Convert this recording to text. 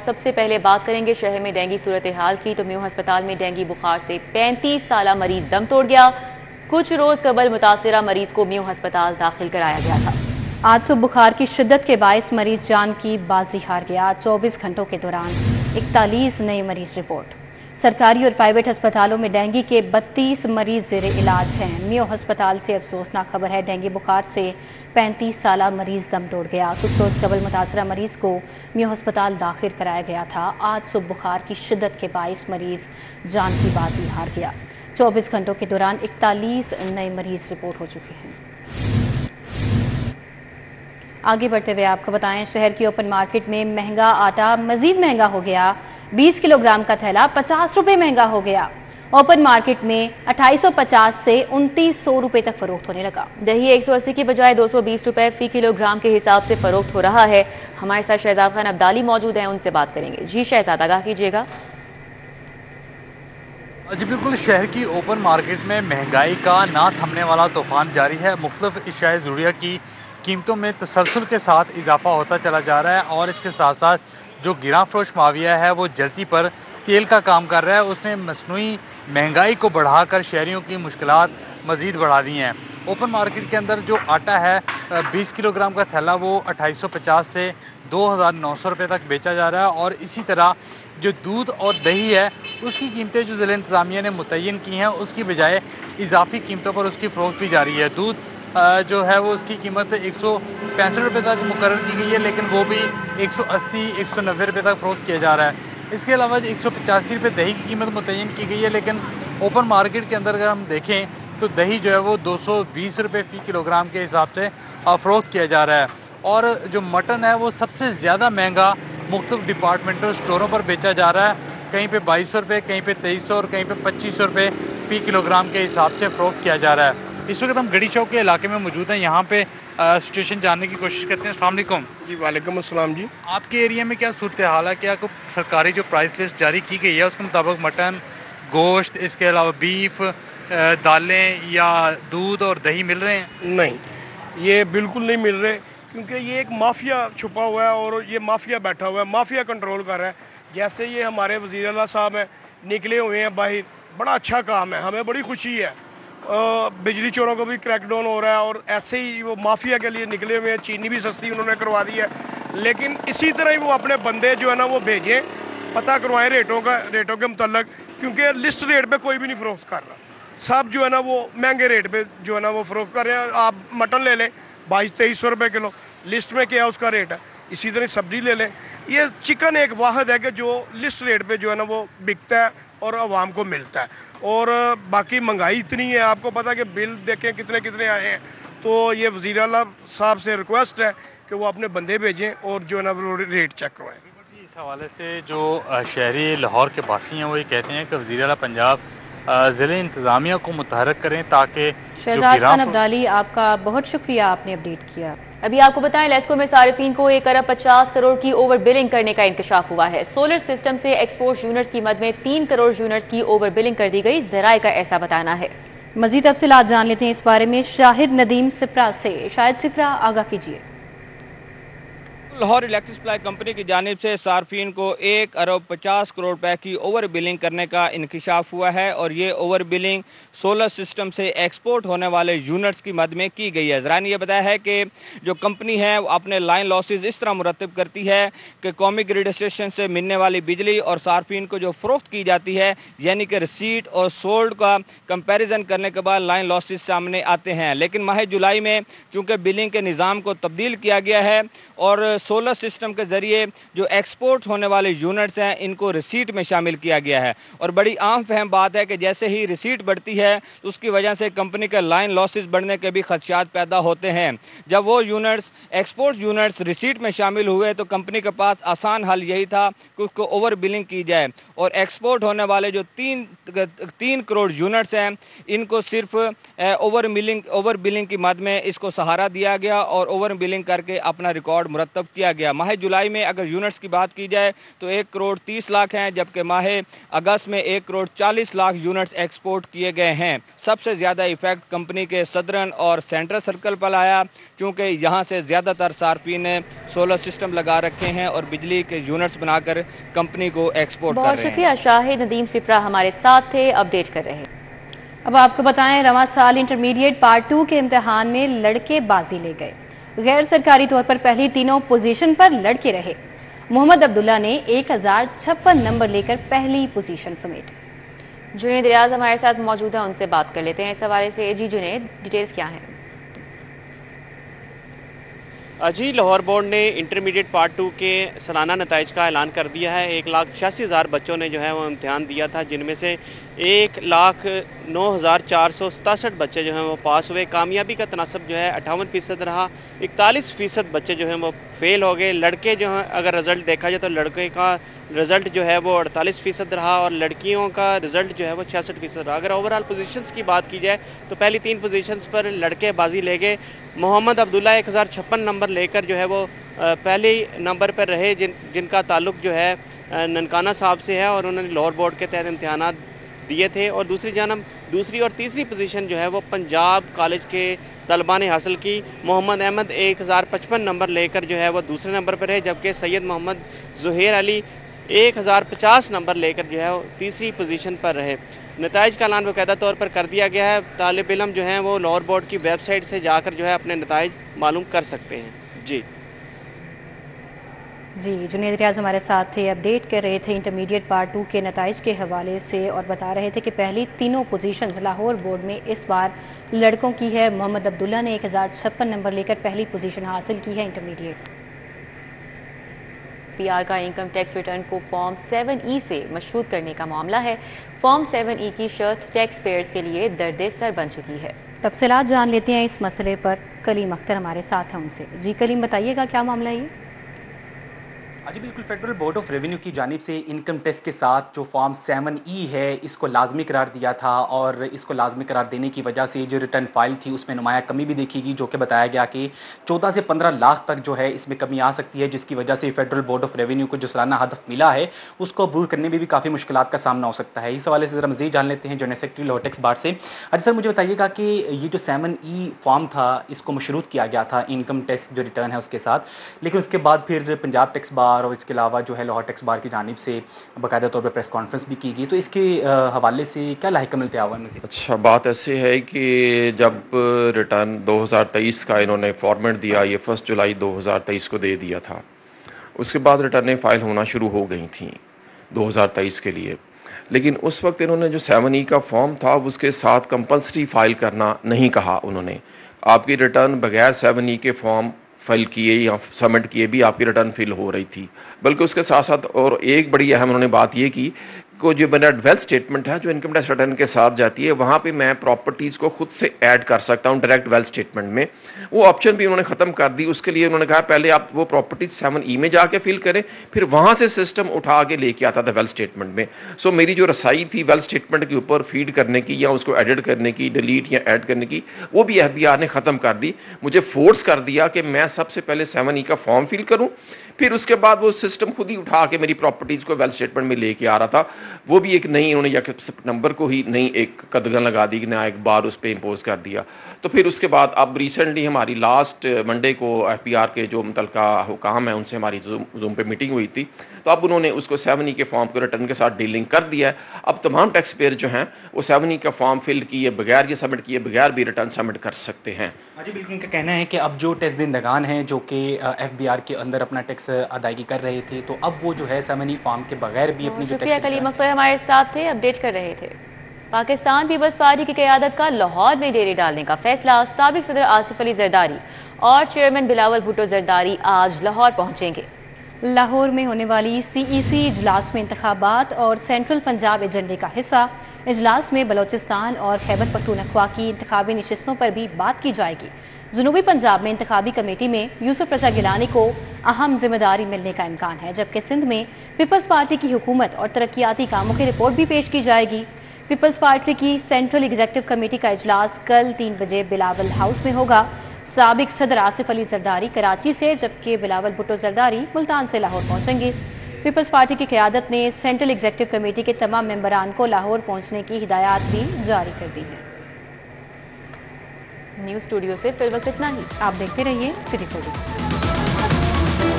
सबसे पहले बात करेंगे शहर में डेंगू सूरत हाल की। तो म्यू अस्पताल में डेंगू बुखार से 35 साला मरीज दम तोड़ गया। कुछ रोज कबल मुतासिरा मरीज को म्यू अस्पताल दाखिल कराया गया था। आज सुबह बुखार की शिद्दत के बायस मरीज जान की बाजी हार गया। 24 घंटों के दौरान 41 नए मरीज रिपोर्ट। सरकारी और प्राइवेट अस्पतालों में डेंगू के 32 मरीज जेर इलाज हैं। म्यू अस्पताल से अफसोसनाक खबर है, डेंगू बुखार से 35 साला मरीज दम तोड़ गया। कुछ रोज कबल मुतासरा मरीज को म्यू अस्पताल दाखिल कराया गया था। आज सुबह बुखार की शिद्दत के 22 मरीज जान की बाजी हार गया। 24 घंटों के दौरान 41 नए मरीज रिपोर्ट हो चुके हैं। आगे बढ़ते हुए आपको बताएं, शहर की ओपन मार्केट में महंगा आटा मजीद महंगा हो गया। 20 किलोग्राम का थैला 50 रुपये महंगा हो गया। ओपन मार्केट में 2850 से 2900 रुपये तक फरोख्त होने लगा। दही 180 की बजाय 220 रुपये फी किलोग्राम के हिसाब से फरोख्त हो रहा है। हमारे साथ शहजाद खान अब्दाली मौजूद हैं, उनसे बात करेंगे। जी शहजाद, आगाह कीजिएगा। जी बिल्कुल, शहर की ओपन मार्केट में महंगाई का ना थमने वाला तूफान जारी है। मुख्तलिफ अशिया ज़रूरिया की कीमतों में तसलसल के साथ इजाफा होता चला जा रहा है और इसके साथ साथ जो गिरां फरोश माविया है वो जल्दी पर तेल का काम कर रहा है। उसने मसनूई महंगाई को बढ़ाकर शहरियों की मुश्किलात मज़ीद बढ़ा दी हैं। ओपन मार्केट के अंदर जो आटा है 20 किलोग्राम का थैला वो 2850 से 2900 रुपये तक बेचा जा रहा है और इसी तरह जो दूध और दही है उसकी कीमतें जो ज़िला इंतज़ामिया ने मुतय्यन की हैं उसकी बजाय इजाफी कीमतों पर उसकी फ़रोख्त भी जारी है। दूध जो है वो उसकी कीमत 165 रुपये तक मुकर्रर की गई है, लेकिन वो भी 180-190 रुपये तक फ़रोख्त किया जा रहा है। इसके अलावा 185 रुपये दही की कीमत मुतय्यन की गई है, लेकिन ओपन मार्केट के अंदर अगर हम देखें तो दही जो है वो 220 रुपये फ़ी किलोग्राम के हिसाब से फ़रोख्त किया जा रहा है। और जो मटन है वो सबसे ज़्यादा महंगा मुख्तलिफ डिपार्टमेंटल स्टोरों पर बेचा जा रहा है। कहीं पे 2200 रुपये, कहीं पे 2300 और कहीं पे 2500 रुपये फ़ी किलोग्राम के हिसाब से फ़रोख्त किया जा रहा है। इस वक्त हम गढ़ी चौक के इलाके में मौजूद हैं। यहाँ पे सिचुएशन जानने की कोशिश करते हैं। अस्सलाम वालेकुम। जी वालेकुम अस्सलाम जी। आपके एरिया में क्या सूरत हाल है? क्या कोई सरकारी जो प्राइस लिस्ट जारी की गई है उसके मुताबिक मटन, गोश्त, इसके अलावा बीफ, दालें या दूध और दही मिल रहे हैं? नहीं, ये बिल्कुल नहीं मिल रहे, क्योंकि ये एक माफिया छुपा हुआ है और ये माफिया बैठा हुआ है, माफिया कंट्रोल कर रहा है। जैसे ये हमारे वज़ीर आला साहब हैं, निकले हुए हैं बाहर, बड़ा अच्छा काम है, हमें बड़ी खुशी है। बिजली चोरों को भी क्रैकडाउन हो रहा है और ऐसे ही वो माफिया के लिए निकले हुए हैं। चीनी भी सस्ती उन्होंने करवा दी है, लेकिन इसी तरह ही वो अपने बंदे जो है ना वो भेजें, पता करवाएं रेटों के मतलब, क्योंकि लिस्ट रेट पे कोई भी नहीं फ़रोख्त कर रहा। सब जो है ना वो महंगे रेट पे जो है ना वो फ़रोख्त कर रहे हैं। आप मटन ले लें 2200-2300 रुपये किलो, लिस्ट में क्या उसका रेट है। इसी तरह सब्ज़ी ले लें। ये चिकन एक वाहद है कि जो लिस्ट रेट पे जो है ना वो बिकता है और आवाम को मिलता है। और बाकी महंगाई इतनी है, आपको पता है कि बिल देखें कितने कितने आए हैं। तो ये वज़ीर आला साहब से रिक्वेस्ट है कि वो अपने बंदे भेजें और जो है ना वो रेट चेक करवाएं। इस हवाले से जो शहरी लाहौर के बासी हैं वो ये कहते हैं कि वज़ीर आला पंजाब ज़िले इंतज़ामिया को मुतहर्रिक करें ताकि शहजाद खान अब्दाली, आपका बहुत शुक्रिया, आपने अपडेट किया। अभी आपको बताएं, लेस्को में सारिफीन को 1 अरब 50 करोड़ की ओवर बिलिंग करने का इंकशाफ हुआ है। सोलर सिस्टम से एक्सपोर्ट यूनिट्स की मद में 3 करोड़ यूनिट्स की ओवर बिलिंग कर दी गई। ज़राए का ऐसा बताना है। मजीद तफसीलात जान लेते हैं इस बारे में शाहिद नदीम सिप्रा से। शाहिद सिप्रा, आगाह कीजिए। लाहौर इलेक्ट्रिक सप्लाई कंपनी की जानिब से सार्फिन को 1 अरब 50 करोड़ रुपए की ओवर बिलिंग करने का इंकशाफ हुआ है और ये ओवर बिलिंग सोलर सिस्टम से एक्सपोर्ट होने वाले यूनिट्स की मद में की गई है। ज़रा ने यह बताया है कि जो कंपनी है वो अपने लाइन लॉसेज इस तरह मुरतब करती है कि कौमी ग्रिड स्टेशन से मिलने वाली बिजली और सार्फिन को जो फ़रोख्त की जाती है, यानी कि रिसीट और सोल्ड का कंपेरिजन करने के बाद लाइन लॉसेज सामने आते हैं। लेकिन माह जुलाई में चूँकि बिलिंग के निज़ाम को तब्दील किया गया है और सोलर सिस्टम के ज़रिए जो एक्सपोर्ट होने वाले यूनिट्स हैं इनको रिसीट में शामिल किया गया है। और बड़ी आम फहम बात है कि जैसे ही रिसीट बढ़ती है तो उसकी वजह से कंपनी के लाइन लॉसेस बढ़ने के भी खदशात पैदा होते हैं। जब वो यूनिट्स एक्सपोर्ट यूनिट्स रिसीट में शामिल हुए तो कंपनी के पास आसान हल यही था कि उसको ओवर बिलिंग की जाए और एक्सपोर्ट होने वाले जो 3 करोड़ यूनिट्स हैं इनको सिर्फ ओवर बिलिंग की मद में इसको सहारा दिया गया और ओवर बिलिंग करके अपना रिकॉर्ड मुरतब किया किया गया। माह जुलाई में अगर यूनिट्स की बात की जाए तो 1 करोड़ 30 लाख हैं, जबकि माह अगस्त में 1 करोड़ 40 लाख यूनिट्स एक्सपोर्ट किए गए हैं। सबसे ज़्यादा इफेक्ट कंपनी के सदरन और सेंट्रल सर्कल पर आया, क्योंकि यहाँ से ज़्यादातर सार्फिन ने सोलर सिस्टम लगा रखे हैं और बिजली के यूनिट्स बनाकर कंपनी को एक्सपोर्ट कर रहे हैं। बहुत शुक्रिया शाहिद। नदीम सिप्रा हमारे साथ थे, अपडेट कर रहे हैं। अब आपको बताएं, रवां साल इंटरमीडिएट पार्ट 2 के इम्तिहान में लड़के बाजी ले गए। गैर सरकारी तौर पर पहली तीनों पोजीशन पर लड़के रहे। मोहम्मद अब्दुल्ला ने 1056 नंबर लेकर पहली पोजीशन समेटी। जुनेद रियाज हमारे साथ मौजूद है, उनसे बात कर लेते हैं इस हवाले से। जी जुनेद, डिटेल्स क्या हैं? जी, लाहौर बोर्ड ने इंटरमीडिएट पार्ट 2 के सालाना नताइज का ऐलान कर दिया है। 1,86,000 बच्चों ने जो है वो इम्तिहान दिया था, जिनमें से 1,09,467 बच्चे जो हैं वो पास हुए। कामयाबी का तनासब जो है 58% रहा। 41% बच्चे जो हैं वो फेल हो गए। लड़के जो हैं, अगर रिज़ल्ट देखा जाए तो लड़के का रिज़ल्ट जो है वो 48% रहा और लड़कियों का रिज़ल्ट जो है वो 66% रहा। अगर ओवरऑल पोजीशंस की बात की जाए तो पहली 3 पोजीशंस पर लड़के बाजी ले गए। मोहम्मद अब्दुल्ला 1056 नंबर लेकर जो है वो पहले नंबर पर रहे, जिनका ताल्लुक जो है ननकाना साहब से है और उन्होंने लाहौर बोर्ड के तहत इम्तिहानात दिए थे। और दूसरी और तीसरी पोजीशन जो है वो पंजाब कॉलेज के तलबा ने हासिल की। मोहम्मद अहमद 1055 नंबर लेकर जो है वो दूसरे नंबर पर है, जबकि सैयद मोहम्मद ज़ुहैर अली 1050 नंबर लेकर जो है वो तीसरी पोजीशन पर रहे। नताइज का ऐलान बाकायदा तौर पर कर दिया गया है। तालिब इल्म जो हैं वो लाहौर बोर्ड की वेबसाइट से जाकर जो है अपने नताइज मालूम कर सकते हैं। जी जुनेद रियाज हमारे साथ थे, अपडेट कर रहे थे इंटरमीडिएट पार्ट 2 के नताइज के हवाले से और बता रहे थे कि पहली तीनों पोजीशंस लाहौर बोर्ड में इस बार लड़कों की है। मोहम्मद अब्दुल्ला ने 1056 नंबर लेकर पहली पोजीशन हासिल की है इंटरमीडिएट। पीआर का इनकम टैक्स रिटर्न को फॉर्म 7E से मशरूत करने का मामला है। फॉर्म 7E की शर्त टैक्स पेयर्स के लिए दर्द सर बन चुकी है। तफसीलात जान लेते हैं इस मसले पर। कलीम अख्तर हमारे साथ हैं, उनसे। जी कलीम, बताइएगा क्या मामला है ये? जी बिल्कुल, फेडरल बोर्ड ऑफ रेवेन्यू की जानिब से इनकम टैक्स के साथ जो फॉर्म 7E है इसको लाजमी करार दिया था और इसको लाजमी करार देने की वजह से जो रिटर्न फाइल थी उसमें नुमाया कमी भी देखी, जो कि बताया गया कि 14 से 15 लाख तक जो है इसमें कमी आ सकती है, जिसकी वजह से फेडरल बोर्ड ऑफ रेवेन्यू को जो सालाना हदफ मिला है उसको अबूर करने में भी काफ़ी मुश्किलात का सामना हो सकता है। इस हवाले से ज़रा मज़ीद जान लेते हैं joint secretary Lahore tax bar से। अच्छा सर, मुझे बताइएगा कि ये जो 7E फॉर्म था इसको मशरूत किया गया था इनकम टैक्स जो रिटर्न है उसके साथ, लेकिन उसके बाद फिर पंजाब टैक्स बार और इसके अलावा जो है लाहौर टैक्स बार की जानिब से बाकायदा तौर पर प्रेस कॉन्फ्रेंस भी की गई, तो इसके हवाले से क्या लाहिकम इल्तिहाव है? अच्छा, बात ऐसे है कि जब रिटर्न 2023 का इन्होंने फॉर्मेट दिया, ये 1 जुलाई 2023 को दे दिया था, उसके बाद रिटर्नें फ़ाइल होना शुरू हो गई थी 2023 के लिए। लेकिन उस वक्त इन्होंने जो 7E का फॉर्म था उसके साथ कंपल्सरी फ़ाइल करना नहीं कहा। उन्होंने आपकी रिटर्न बगैर 7E के फॉर्म फाइल किए या सबमिट किए भी आपकी रिटर्न फिल हो रही थी। बल्कि उसके साथ साथ और एक बड़ी अहम उन्होंने बात ये की को जो मेरा वेल्थ स्टेटमेंट है जो इनकम टैक्स रिटर्न के साथ जाती है, वहाँ पे मैं प्रॉपर्टीज़ को खुद से ऐड कर सकता हूँ डायरेक्ट वेल्थ स्टेटमेंट में। वो ऑप्शन भी उन्होंने ख़त्म कर दी। उसके लिए उन्होंने कहा पहले आप वो प्रॉपर्टीज 7E में जाके फिल करें, फिर वहाँ से सिस्टम उठा के लेके आता था वेल्थ स्टेटमेंट में। सो मेरी जो रसाई थी वेल्थ स्टेटमेंट के ऊपर फीड करने की या उसको एडिट करने की, डिलीट या ऐड करने की, वो भी FBR ने ख़त्म कर दी। मुझे फोर्स कर दिया कि मैं सबसे पहले 7E का फॉर्म फिल करूँ, फिर उसके बाद वो सिस्टम खुद ही उठा के मेरी प्रॉपर्टीज़ को वेल्थ स्टेटमेंट में लेके आ रहा था। वो भी एक नई उन्होंने या सितंबर को ही नई एक कदगन लगा दी कि नया एक बार उस पर इम्पोज कर दिया। तो फिर उसके बाद अब रिसेंटली हमारी लास्ट मंडे को FBR के जो मुतलका हुकाम है उनसे हमारी जूम पे मीटिंग हुई थी, तो अब उन्होंने उसको 7E के फॉर्म को रिटर्न के साथ डीलिंग कर दिया है। अब तमाम टैक्स पेयर जो हैं वो 7E का फॉर्म फिल किए बगैर या सबमिट किए बगैर भी रिटर्न सबमिट कर सकते हैं। जी बिल्कुल, उनका कहना है कि अब जो टैक्स देनदगान हैं जो कि FBR के अंदर अपना टैक्स अदायगी कर रहे थे, तो अब वो जो है 7E फॉर्म के बगैर भी अपनी जो टैक्स। कलीम अख्तर हमारे साथ थे, अपडेट कर रहे थे। पाकिस्तान पीपल्स पार्टी की क़यादत का लाहौर में डेरे डालने का फैसला। साबिक सदर आसिफ अली जरदारी और चेयरमैन बिलावल भुट्टो जरदारी आज लाहौर पहुंचेंगे। लाहौर में होने वाली CEC इजलास में इंतखाबात और सेंट्रल पंजाब एजेंडे का हिस्सा। इजलास में बलोचिस्तान और खैबर पख्तूनख्वा की इंतखाबी नशिस्तों पर भी बात की जाएगी। जनूबी पंजाब में इंतखाबी कमेटी में यूसुफ रजा गिलानी को अहम जिम्मेदारी मिलने का इम्कान है, जबकि सिंध में पीपल्स पार्टी की हुकूमत और तरक्याती कामों की रिपोर्ट भी पेश की जाएगी। पीपल्स पार्टी की सेंट्रल एग्जीक्यूटिव कमेटी का इजलास कल 3 बजे बिलावल हाउस में होगा। साबिक सदर आसिफ अली जरदारी कराची से, जबकि बिलावल भुट्टो जरदारी मुल्तान से लाहौर पहुंचेंगे। पीपल्स पार्टी की क़यादत ने सेंट्रल एग्जीक्यूटिव कमेटी के तमाम मेंबरान को लाहौर पहुंचने की हिदायत भी जारी कर दी है। न्यूज़ स्टूडियो से फिल वक्त इतना ही। आप देखते रहिए सिटी 4।